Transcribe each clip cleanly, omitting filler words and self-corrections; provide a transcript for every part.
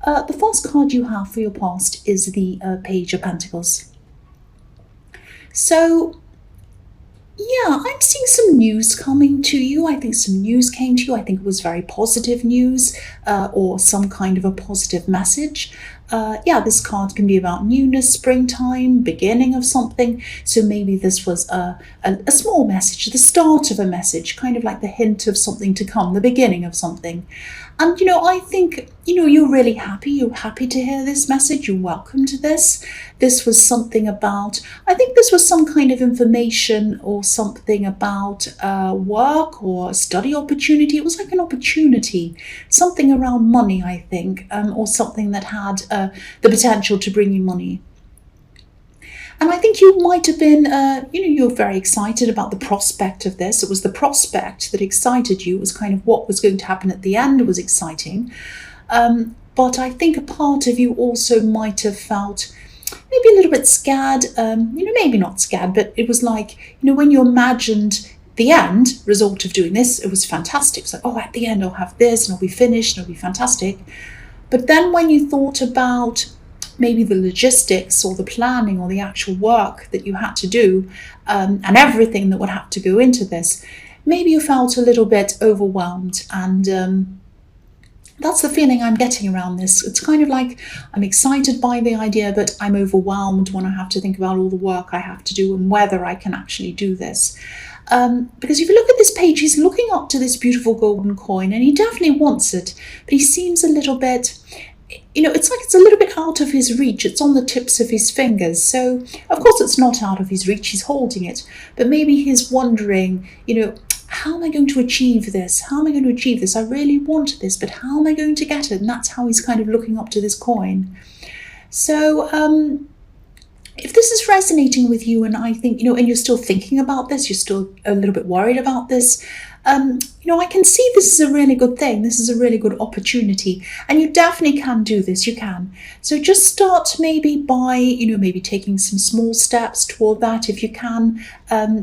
The first card you have for your past is the Page of Pentacles. So, yeah, I'm seeing some news coming to you. I think some news came to you. I think it was very positive news, or some kind of a positive message. Yeah, this card can be about newness, springtime, beginning of something. So maybe this was a small message, the start of a message, kind of like the hint of something to come, the beginning of something. And, I think, you're really happy. You're happy to hear this message. You're welcome to this. This was something about, I think this was some kind of information or something about work or study opportunity. It was like an opportunity, something around money, I think, or something that had the potential to bring you money. And I think you might have been, you're very excited about the prospect of this. It was the prospect that excited you. It was kind of what was going to happen at the end was exciting. But I think a part of you also might have felt maybe a little bit scared, maybe not scared, but it was like, when you imagined the end result of doing this, it was fantastic. It's like, oh, at the end I'll have this and I'll be finished and it'll be fantastic. But then when you thought about maybe the logistics or the planning or the actual work that you had to do, and everything that would have to go into this, maybe you felt a little bit overwhelmed. And that's the feeling I'm getting around this. It's kind of like I'm excited by the idea, but I'm overwhelmed when I have to think about all the work I have to do and whether I can actually do this. Because if you look at this page, he's looking up to this beautiful golden coin and he definitely wants it, but he seems a little bit, it's like it's a little bit out of his reach. It's on the tips of his fingers. So, of course, it's not out of his reach. He's holding it. But maybe he's wondering, how am I going to achieve this? How am I going to achieve this? I really want this, but how am I going to get it? And that's how he's kind of looking up to this coin. So, if this is resonating with you, and I think, and you're still thinking about this, you're still a little bit worried about this, I can see this is a really good thing. This is a really good opportunity. And you definitely can do this. You can. So just start maybe by, maybe taking some small steps toward that if you can,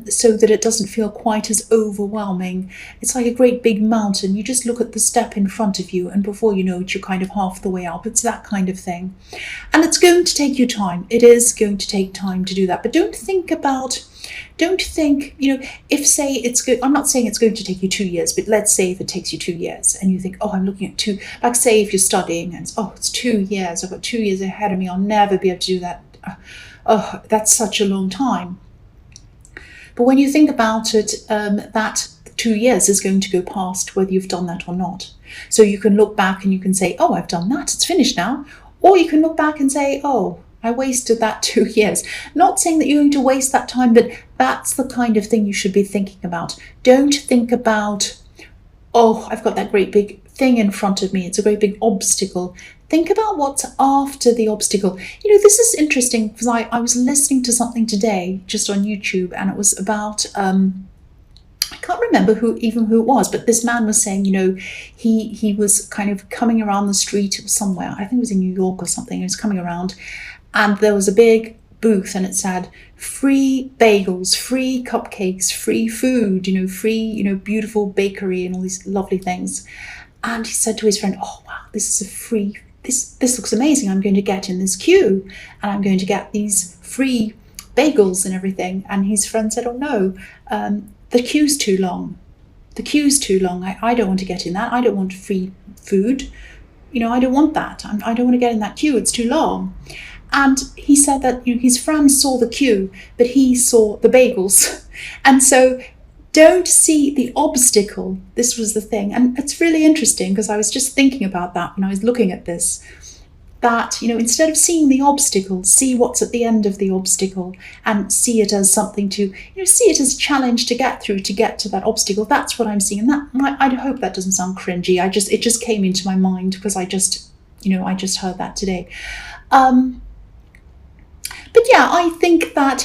so that it doesn't feel quite as overwhelming. It's like a great big mountain. You just look at the step in front of you and before you know it, you're kind of half the way up. It's that kind of thing. And it's going to take you time. It is going to take time to do that. But don't think, if say it's good, I'm not saying it's going to take you 2 years, but let's say if it takes you 2 years and you think, oh, I'm looking at like say if you're studying and it's 2 years, I've got 2 years ahead of me, I'll never be able to do that. Oh, that's such a long time. But when you think about it, that 2 years is going to go past whether you've done that or not. So you can look back and you can say, oh, I've done that, it's finished now. Or you can look back and say, oh, I wasted that 2 years. Not saying that you're going to waste that time, but that's the kind of thing you should be thinking about. Don't think about, oh, I've got that great big thing in front of me. It's a great big obstacle. Think about what's after the obstacle. This is interesting because I was listening to something today just on YouTube, and it was about, I can't remember who it was, but this man was saying, he was kind of coming around the street somewhere. I think it was in New York or something. He was coming around and there was a big booth and it said free bagels, free cupcakes, free food, free, beautiful bakery and all these lovely things. And he said to his friend, oh, wow, this is a free, this looks amazing. I'm going to get in this queue and I'm going to get these free bagels and everything. And his friend said, oh no, the queue's too long. The queue's too long. I don't want to get in that. I don't want free food. I don't want that. I don't want to get in that queue. It's too long. And he said that his friend saw the queue, but he saw the bagels. And so don't see the obstacle. This was the thing. And it's really interesting because I was just thinking about that when I was looking at this. That, instead of seeing the obstacle, see what's at the end of the obstacle and see it as something to, see it as a challenge to get through, to get to that obstacle. That's what I'm seeing. And that, I hope that doesn't sound cringy. It just came into my mind because I just heard that today. But yeah, I think that,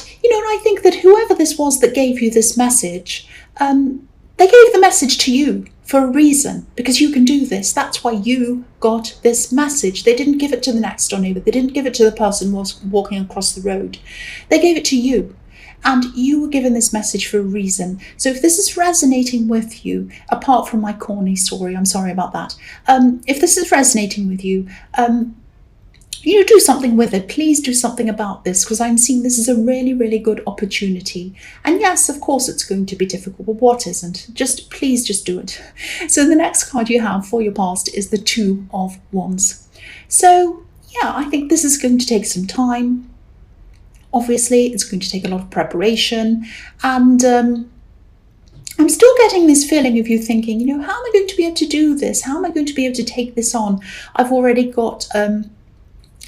whoever this was that gave you this message, they gave the message to you for a reason, because you can do this. That's why you got this message. They didn't give it to the next door neighbour. They didn't give it to the person who was walking across the road. They gave it to you. and you were given this message for a reason. So if this is resonating with you, apart from my corny story, I'm sorry about that. If this is resonating with you, do something with it. Please do something about this, because I'm seeing this as a really, really good opportunity. And yes, of course, it's going to be difficult, but what isn't? Please just do it. So the next card you have for your past is the Two of Wands. So yeah, I think this is going to take some time. Obviously, it's going to take a lot of preparation, and I'm still getting this feeling of you thinking, how am I going to be able to do this? How am I going to be able to take this on? I've already got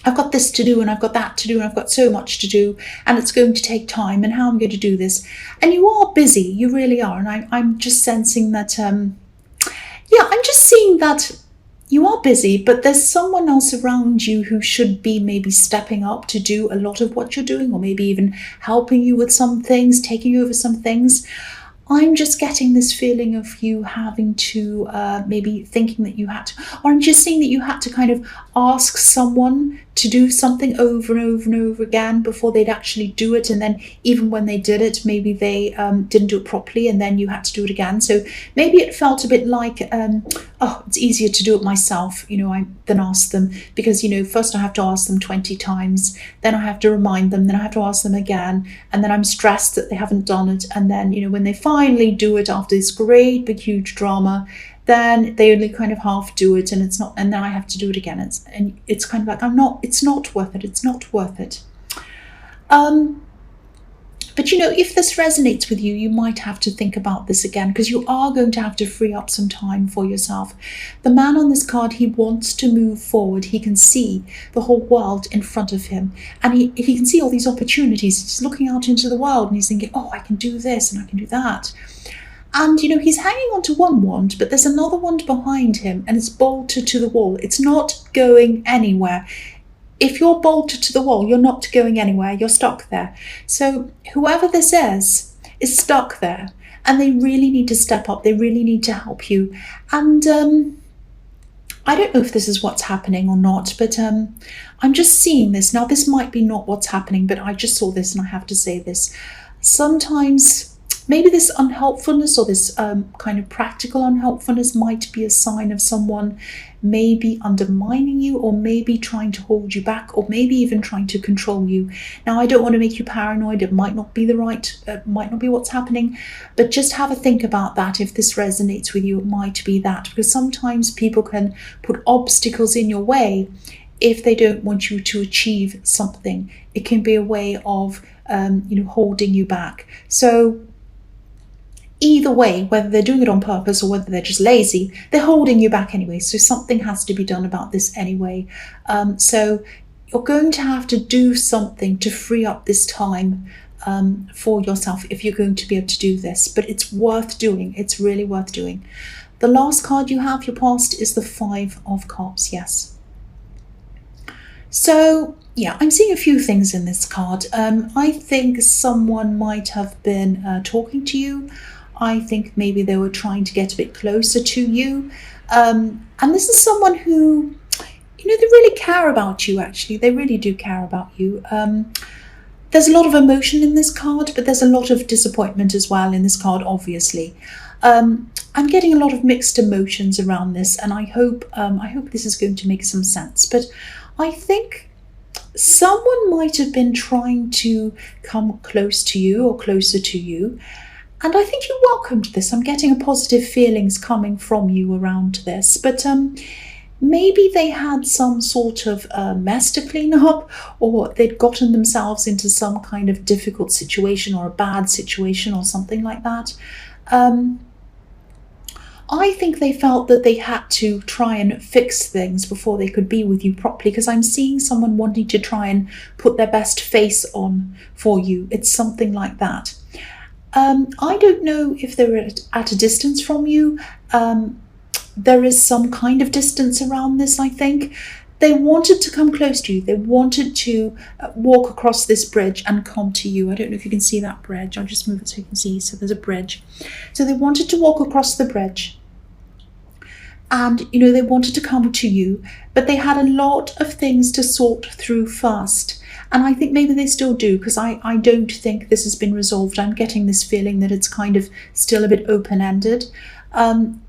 I've got this to do, and I've got that to do, and I've got so much to do, and it's going to take time, and how am I going to do this? And you are busy, you really are. And I'm just sensing that, I'm just seeing that you are busy, but there's someone else around you who should be maybe stepping up to do a lot of what you're doing, or maybe even helping you with some things, taking over some things. I'm just getting this feeling of you having to maybe thinking that you had to, or I'm just seeing that you had to kind of ask someone to do something over and over and over again before they'd actually do it. And then even when they did it, maybe they didn't do it properly, and then you had to do it again. So maybe it felt a bit like, it's easier to do it myself, than ask them, because, first I have to ask them 20 times, then I have to remind them, then I have to ask them again, and then I'm stressed that they haven't done it. And then, when they finally do it after this great big huge drama, then they only kind of half do it, and it's not, and then I have to do it again. It's kind of like, it's not worth it. It's not worth it. But if this resonates with you, you might have to think about this again, because you are going to have to free up some time for yourself. The man on this card, he wants to move forward. He can see the whole world in front of him, and he can see all these opportunities. He's looking out into the world, and he's thinking, I can do this and I can do that. And, he's hanging on to one wand, but there's another wand behind him, and it's bolted to the wall. It's not going anywhere. If you're bolted to the wall, you're not going anywhere. You're stuck there. So whoever this is stuck there, and they really need to step up. They really need to help you. And I don't know if this is what's happening or not, but I'm just seeing this. Now, this might be not what's happening, but I just saw this, and I have to say this. Sometimes maybe this unhelpfulness, or this kind of practical unhelpfulness, might be a sign of someone maybe undermining you, or maybe trying to hold you back, or maybe even trying to control you. Now, I don't want to make you paranoid. It might not be might not be what's happening, but just have a think about that. If this resonates with you, it might be that, because sometimes people can put obstacles in your way if they don't want you to achieve something. It can be a way of holding you back. So either way, whether they're doing it on purpose or whether they're just lazy, they're holding you back anyway. So something has to be done about this anyway. So you're going to have to do something to free up this time for yourself if you're going to be able to do this. But it's worth doing. It's really worth doing. The last card you have, your past, is the Five of Cups. Yes. So yeah, I'm seeing a few things in this card. I think someone might have been talking to you. I think maybe they were trying to get a bit closer to you. And this is someone who, they really care about you, actually. They really do care about you. There's a lot of emotion in this card, but there's a lot of disappointment as well in this card, obviously. I'm getting a lot of mixed emotions around this, and I hope this is going to make some sense. But I think someone might have been trying to come close to you or closer to you, and I think you welcomed this. I'm getting positive feelings coming from you around this, but maybe they had some sort of mess to clean up, or they'd gotten themselves into some kind of difficult situation or a bad situation or something like that. I think they felt that they had to try and fix things before they could be with you properly, because I'm seeing someone wanting to try and put their best face on for you. It's something like that. I don't know if they're at a distance from you. There is some kind of distance around this, I think. They wanted to come close to you. They wanted to walk across this bridge and come to you. I don't know if you can see that bridge. I'll just move it so you can see. So there's a bridge. So they wanted to walk across the bridge. and they wanted to come to you, but they had a lot of things to sort through first. And I think maybe they still do, because I don't think this has been resolved. I'm getting this feeling that it's kind of still a bit open-ended.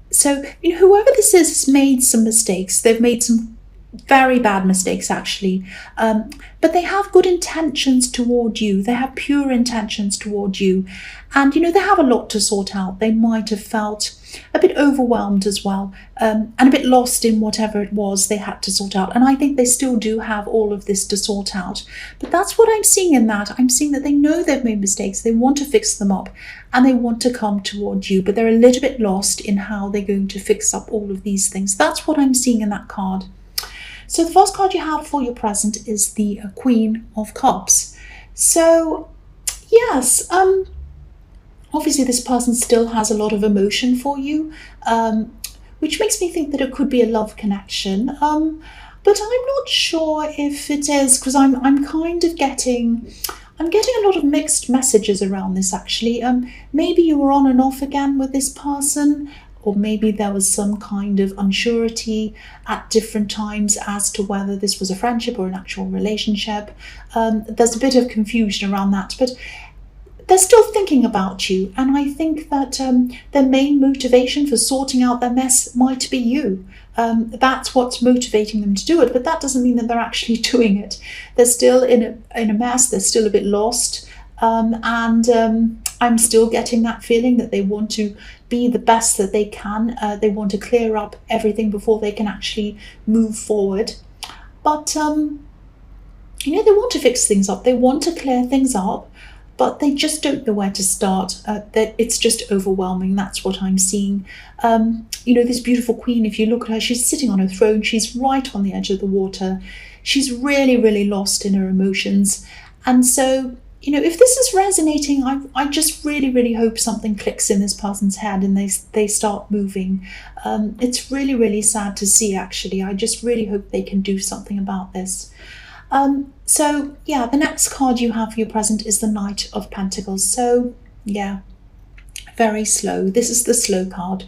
So whoever this is has made some mistakes. They've made some very bad mistakes, actually, but they have good intentions toward you. They have pure intentions toward you, and they have a lot to sort out. They might have felt a bit overwhelmed as well, and a bit lost in whatever it was they had to sort out. And I think they still do have all of this to sort out, but that's what I'm seeing in that. I'm seeing that they know they've made mistakes, they want to fix them up, and they want to come toward you, but they're a little bit lost in how they're going to fix up all of these things. That's what I'm seeing in that card. So the first card you have for your present is the Queen of Cups. So yes, obviously this person still has a lot of emotion for you, which makes me think that it could be a love connection. But I'm not sure if it is, because I'm kind of getting a lot of mixed messages around this, actually. Maybe you were on and off again with this person, or maybe there was some kind of unsurety at different times as to whether this was a friendship or an actual relationship. There's a bit of confusion around that, but they're still thinking about you, and I think that their main motivation for sorting out their mess might be you. That's what's motivating them to do it, but that doesn't mean that they're actually doing it. They're still in a mess, they're still a bit lost, and I'm still getting that feeling that they want to be the best that they can. They want to clear up everything before they can actually move forward. But, they want to fix things up. They want to clear things up, but they just don't know where to start. That it's just overwhelming. That's what I'm seeing. This beautiful queen, if you look at her, she's sitting on her throne. She's right on the edge of the water. She's really, really lost in her emotions. And so, if this is resonating, I just really, really hope something clicks in this person's head and they start moving. It's really, really sad to see, actually. I just really hope they can do something about this. So, yeah, the next card you have for your present is the Knight of Pentacles. So, yeah, very slow. This is the slow card.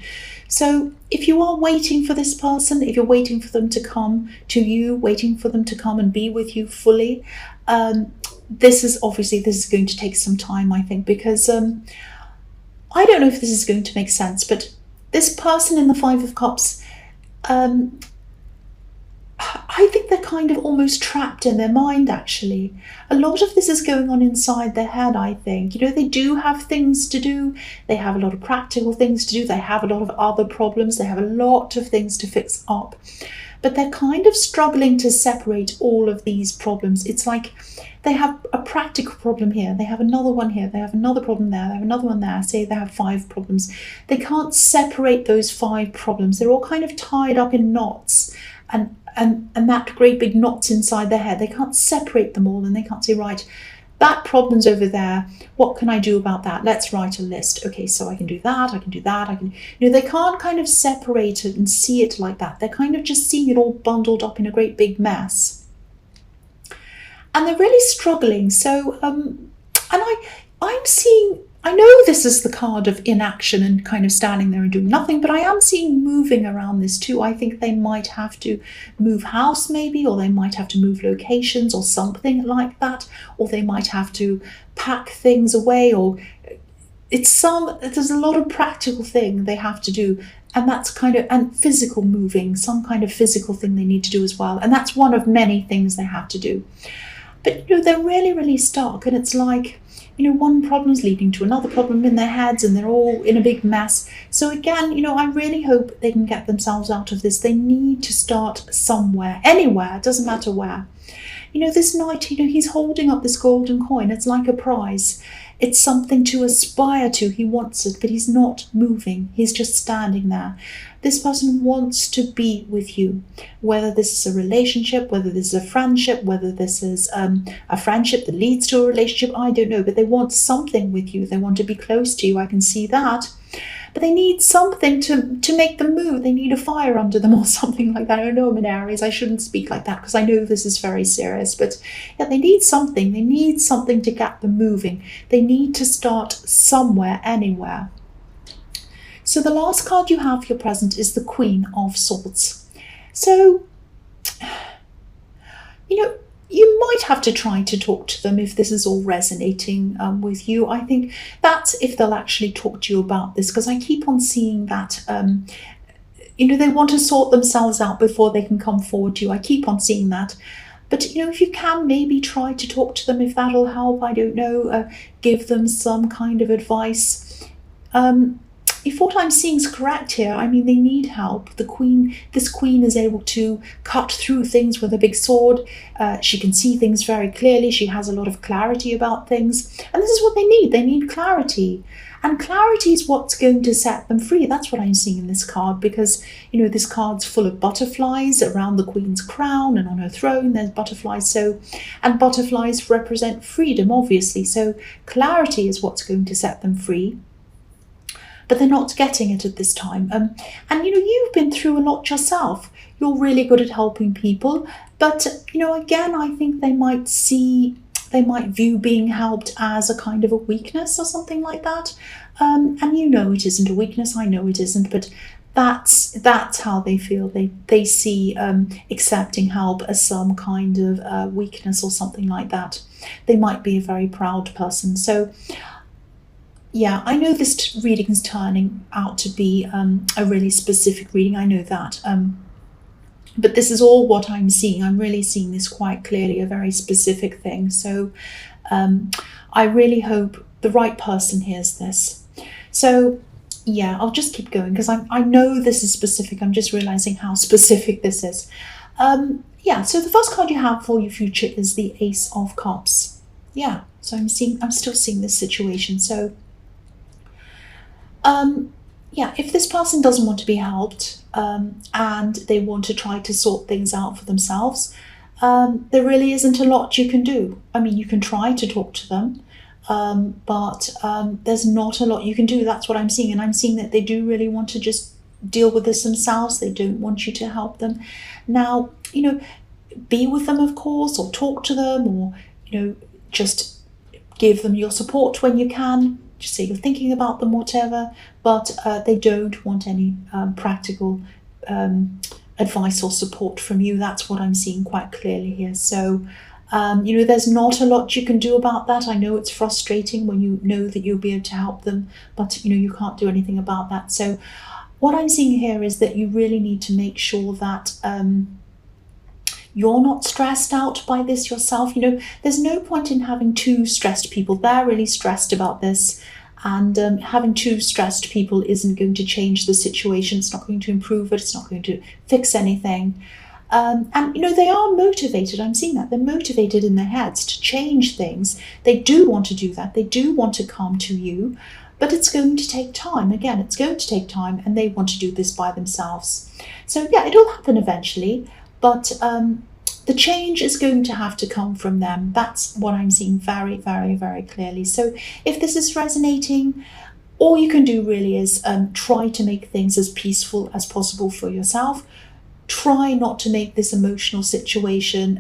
So if you are waiting for this person, if you're waiting for them to come to you, waiting for them to come and be with you fully, this is going to take some time, I think, because I don't know if this is going to make sense, but this person in the Five of Cups, I think they're kind of almost trapped in their mind, actually. A lot of this is going on inside their head, I think. They do have things to do. They have a lot of practical things to do. They have a lot of other problems. They have a lot of things to fix up. But they're kind of struggling to separate all of these problems. It's like they have a practical problem here. They have another one here. They have another problem there. They have another one there. Say they have 5 problems. They can't separate those 5 problems. They're all kind of tied up in knots. And that great big knots inside their head, they can't separate them all, and they can't say, right, that problem's over there, what can I do about that? Let's write a list. Okay, so I can do that, I can do that, I can, they can't kind of separate it and see it like that. They're kind of just seeing it all bundled up in a great big mess. And they're really struggling. So, and I'm seeing, I know this is the card of inaction and kind of standing there and doing nothing, but I am seeing moving around this too. I think they might have to move house maybe, or they might have to move locations or something like that, or they might have to pack things away, or there's a lot of practical thing they have to do, and that's and physical moving, some kind of physical thing they need to do as well, and that's one of many things they have to do. But they're really, really stuck, and it's like, one problem's leading to another problem in their heads, and they're all in a big mess. So again, I really hope they can get themselves out of this. They need to start somewhere, anywhere, it doesn't matter where. This knight, he's holding up this golden coin. It's like a prize. It's something to aspire to. He wants it, but he's not moving. He's just standing there. This person wants to be with you, whether this is a relationship, whether this is a friendship, whether this is a friendship that leads to a relationship, I don't know, but they want something with you. They want to be close to you. I can see that. But they need something to make them move. They need a fire under them or something like that. I know I'm in Aries. I shouldn't speak like that because I know this is very serious. But yeah, they need something. They need something to get them moving. They need to start somewhere, anywhere. So the last card you have for your present is the Queen of Swords. So, you might have to try to talk to them if this is all resonating with you. I think that's if they'll actually talk to you about this, because I keep on seeing that, they want to sort themselves out before they can come forward to you. I keep on seeing that. But, if you can maybe try to talk to them, if that'll help, I don't know, give them some kind of advice. If what I'm seeing is correct here, I mean, they need help. This queen is able to cut through things with a big sword. She can see things very clearly. She has a lot of clarity about things. And this is what they need. They need clarity. And clarity is what's going to set them free. That's what I'm seeing in this card, because, this card's full of butterflies around the queen's crown, and on her throne there's butterflies. And butterflies represent freedom, obviously. So clarity is what's going to set them free. But they're not getting it at this time. And you've been through a lot yourself. You're really good at helping people. But, again, I think they might view being helped as a kind of a weakness or something like that. And it isn't a weakness. I know it isn't. But that's how they feel. They see accepting help as some kind of weakness or something like that. They might be a very proud person. So, yeah, I know this reading is turning out to be a really specific reading. I know that. But this is all what I'm seeing. I'm really seeing this quite clearly, a very specific thing. So I really hope the right person hears this. So, yeah, I'll just keep going, because I know this is specific. I'm just realizing how specific this is. Yeah, so the first card you have for your future is the Ace of Cups. Yeah, so I'm still seeing this situation. So, yeah, if this person doesn't want to be helped and they want to try to sort things out for themselves, there really isn't a lot you can do. I mean, you can try to talk to them, but there's not a lot you can do. That's what I'm seeing. And I'm seeing that they do really want to just deal with this themselves. They don't want you to help them. Now, be with them, of course, or talk to them, or, just give them your support when you can. Just say you're thinking about them, whatever, but they don't want any practical advice or support from you. That's what I'm seeing quite clearly here. So, there's not a lot you can do about that. I know it's frustrating when you know that you'll be able to help them, but, you can't do anything about that. So what I'm seeing here is that you really need to make sure that you're not stressed out by this yourself. There's no point in having two stressed people. They're really stressed about this, and having two stressed people isn't going to change the situation. It's not going to improve it. It's not going to fix anything. And they are motivated. I'm seeing that they're motivated in their heads to change things. They do want to do that. They do want to come to you, but it's going to take time. Again, it's going to take time, and they want to do this by themselves. So yeah, it'll happen eventually. But the change is going to have to come from them. That's what I'm seeing very, very, very clearly. So if this is resonating, all you can do really is try to make things as peaceful as possible for yourself. Try not to make this emotional situation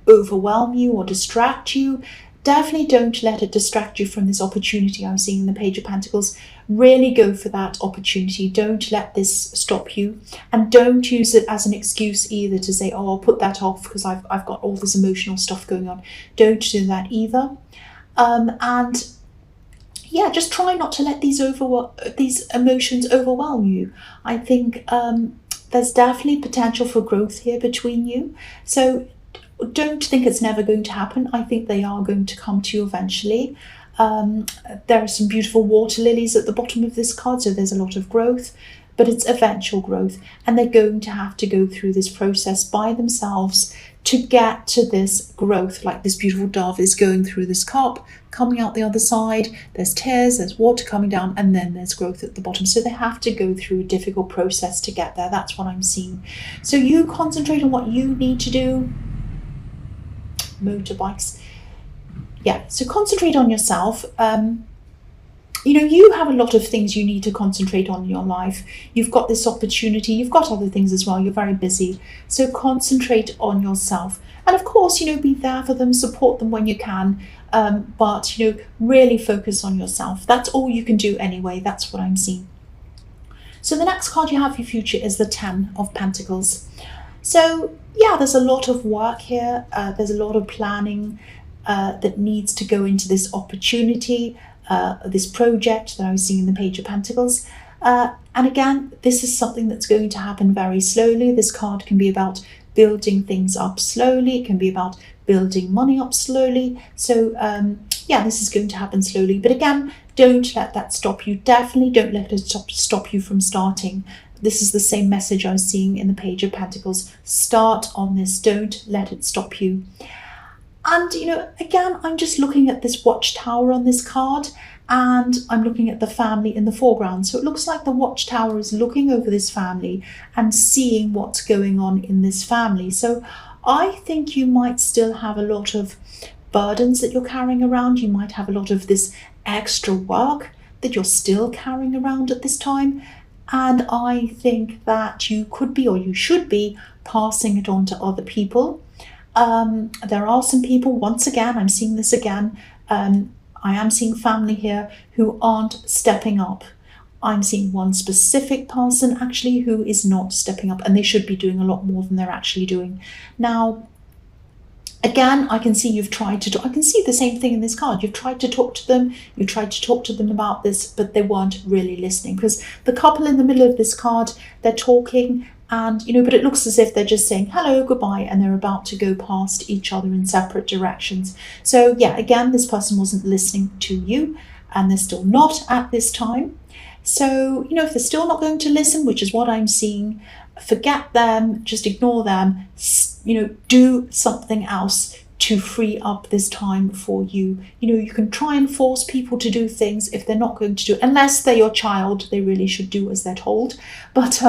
overwhelm you or distract you. Definitely don't let it distract you from this opportunity I'm seeing in the Page of Pentacles. Really go for that opportunity. Don't let this stop you, and don't use it as an excuse either to say, oh, I'll put that off because I've got all this emotional stuff going on. Don't do that either. And yeah, just try not to let these emotions overwhelm you. I think there's definitely potential for growth here between you. So don't think it's never going to happen. I think they are going to come to you eventually. There are some beautiful water lilies at the bottom of this card, so there's a lot of growth, but it's eventual growth, and they're going to have to go through this process by themselves to get to this growth. Like this beautiful dove is going through this cup, coming out the other side. There's tears, there's water coming down, and then there's growth at the bottom. So they have to go through a difficult process to get there. That's what I'm seeing. So you concentrate on what you need to do. Motorbikes. Yeah, so concentrate on yourself. You have a lot of things you need to concentrate on in your life. You've got this opportunity. You've got other things as well. You're very busy. So concentrate on yourself. And of course, be there for them, support them when you can. But, really focus on yourself. That's all you can do anyway. That's what I'm seeing. So the next card you have for your future is the Ten of Pentacles. So yeah, there's a lot of work here. There's a lot of planning that needs to go into this opportunity, this project that I was seeing in the Page of Pentacles. And again, this is something that's going to happen very slowly. This card can be about building things up slowly. It can be about building money up slowly. So yeah, this is going to happen slowly. But again, don't let that stop you. Definitely don't let it stop you from starting. This is the same message I was seeing in the Page of Pentacles. Start on this. Don't let it stop you. And, you know, again, I'm just looking at this watchtower on this card, and I'm looking at the family in the foreground. So it looks like the watchtower is looking over this family and seeing what's going on in this family. So I think you might still have a lot of burdens that you're carrying around. You might have a lot of this extra work that you're still carrying around at this time. And I think that you could be, or you should be, passing it on to other people. There are some people, once again, I'm seeing this again, I am seeing family here who aren't stepping up. I'm seeing one specific person actually who is not stepping up, and they should be doing a lot more than they're actually doing. Now, again, I can see you've tried to I can see the same thing in this card. You've tried to talk to them. You tried to talk to them about this, but they weren't really listening, because the couple in the middle of this card, they're talking, and, you know, but it looks as if they're just saying hello, goodbye, and they're about to go past each other in separate directions. So yeah, again, this person wasn't listening to you, and they're still not at this time. So, you know, if they're still not going to listen, which is what I'm seeing, forget them, just ignore them, you know, do something else to free up this time for you. You know, you can try and force people to do things. If they're not going to do it, unless they're your child, they really should do as they're told. But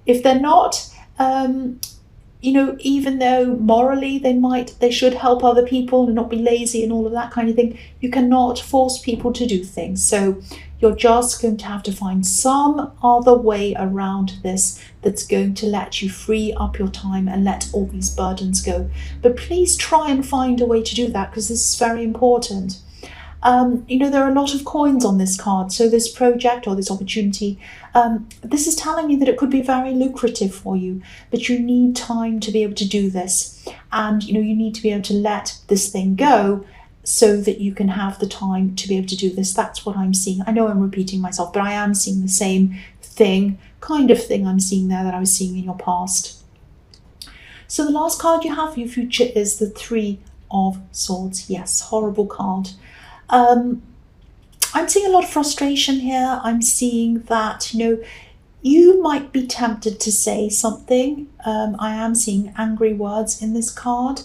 if they're not, you know, even though morally they should help other people and not be lazy and all of that kind of thing, you cannot force people to do things. So you're just going to have to find some other way around this that's going to let you free up your time and let all these burdens go. But please try and find a way to do that, because this is very important. You know, there are a lot of coins on this card. So this project or this opportunity, this is telling you that it could be very lucrative for you, but you need time to be able to do this. And, you know, you need to be able to let this thing go so that you can have the time to be able to do this. That's what I'm seeing. I know I'm repeating myself, but I am seeing the same kind of thing I'm seeing there that I was seeing in your past. So the last card you have for your future is the Three of Swords. Yes, horrible card. I'm seeing a lot of frustration here. I'm seeing that, you know, you might be tempted to say something. I am seeing angry words in this card.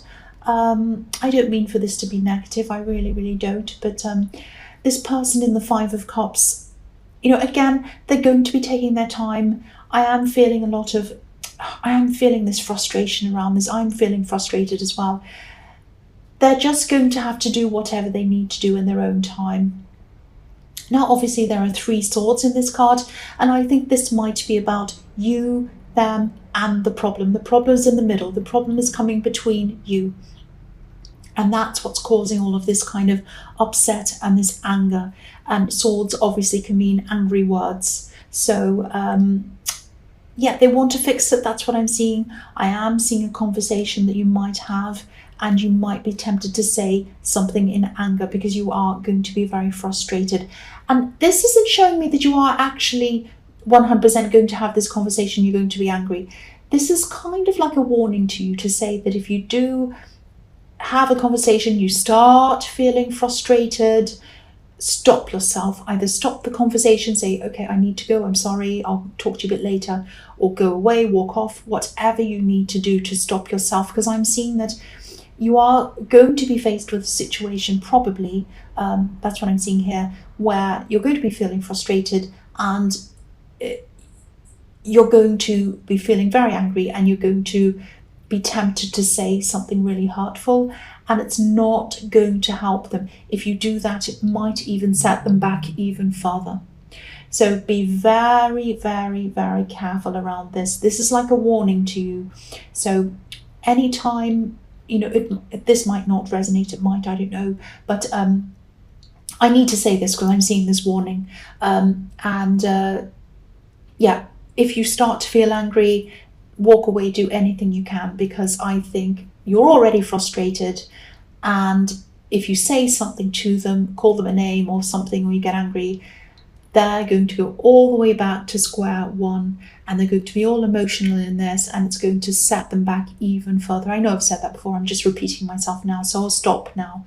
I don't mean for this to be negative. I really, really don't. But this person in the Five of Cups, you know, again, they're going to be taking their time. I am feeling this frustration around this. I'm feeling frustrated as well. They're just going to have to do whatever they need to do in their own time. Now, obviously, there are three swords in this card, and I think this might be about you, them, and the problem. The problem is in the middle. The problem is coming between you. And that's what's causing all of this kind of upset and this anger. And swords obviously can mean angry words. So, yeah, they want to fix it. That's what I'm seeing. I am seeing a conversation that you might have, and you might be tempted to say something in anger because you are going to be very frustrated. And this isn't showing me that you are actually 100% going to have this conversation, you're going to be angry. This is kind of like a warning to you to say that if you do have a conversation, you start feeling frustrated, stop yourself. Either stop the conversation, say, okay, I need to go, I'm sorry, I'll talk to you a bit later, or go away, walk off, whatever you need to do to stop yourself, because I'm seeing that you are going to be faced with a situation, probably, that's what I'm seeing here, where you're going to be feeling frustrated, and you're going to be feeling very angry, and you're going to be tempted to say something really hurtful, and it's not going to help them. If you do that, it might even set them back even further. So be very, very, very careful around this. This is like a warning to you. So anytime, you know, this might not resonate, it might, I don't know, but I need to say this because I'm seeing this warning. yeah, if you start to feel angry, walk away, do anything you can, because I think you're already frustrated. And if you say something to them, call them a name or something when you get angry, they're going to go all the way back to square one, and they're going to be all emotional in this, and it's going to set them back even further. I know I've said that before, I'm just repeating myself now, so I'll stop now.